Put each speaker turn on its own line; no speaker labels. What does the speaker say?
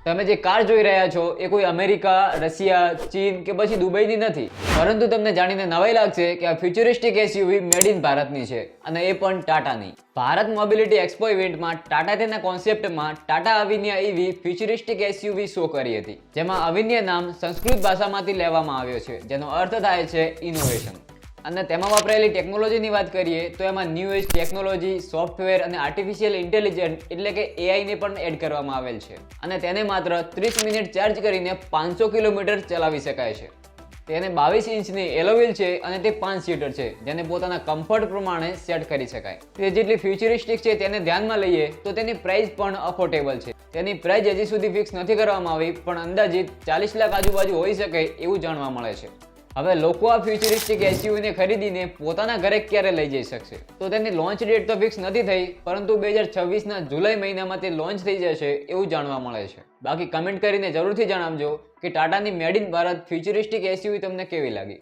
તમે જે કાર જોઈ રહ્યા છો એ કોઈ અમેરિકા, રશિયા, ચીન કે પછી દુબઈની નથી, પરંતુ તમને જાણીને નવાઈ લાગશે કે આ ફ્યુચરિસ્ટિક એસયુવી મેડ ઇન ભારતની છે, અને એ પણ ટાટાની. ભારત મોબિલિટી એક્સપો ઇવેન્ટમાં ટાટા તેના કોન્સેપ્ટમાં ટાટા અવિન્યા એવી ફ્યુચરિસ્ટિક એસયુવી શો કરી હતી, જેમાં અવિન્યા નામ સંસ્કૃત ભાષામાંથી લેવામાં આવ્યો છે, જેનો અર્થ થાય છે ઇનોવેશન. અને તેમાં વપરાયેલી ટેકનોલોજીની વાત કરીએ તો એમાં ન્યૂ એજ ટેકનોલોજી, સોફ્ટવેર અને આર્ટિફિશિયલ ઇન્ટેલિજન્સ એટલે કે એઆઈને પણ એડ કરવામાં આવેલ છે. અને તેને માત્ર 30 મિનિટ ચાર્જ કરીને 500 કિલોમીટર ચલાવી શકાય છે. તેને 22 ઇંચની એલોવ્હીલ છે અને તે 5 સીટર છે, જેને પોતાના કમ્ફર્ટ પ્રમાણે સેટ કરી શકાય. તે જેટલી ફ્યુચરિસ્ટિક છે તેને ધ્યાનમાં લઈએ તો તેની પ્રાઇસ પણ અફોર્ડેબલ છે. તેની પ્રાઇસ હજી સુધી ફિક્સ નથી કરવામાં આવી, પણ અંદાજિત 40 લાખ આજુબાજુ હોઈ શકે એવું જાણવા મળે છે. હવે લોકો આ ફ્યુચરિસ્ટિક એસયુવીને ખરીદીને પોતાના ઘરે ક્યારે લઈ જઈ શકશે? તો તેની લોન્ચ ડેટ તો ફિક્સ નથી થઈ, પરંતુ 2026ના જુલાઈ મહિનામાં તે લોન્ચ થઈ જશે એવું જાણવા મળે છે. બાકી કમેન્ટ કરીને જરૂરથી જણાવજો કે ટાટાની made in Bharat futuristic SUV તમને કેવી લાગી.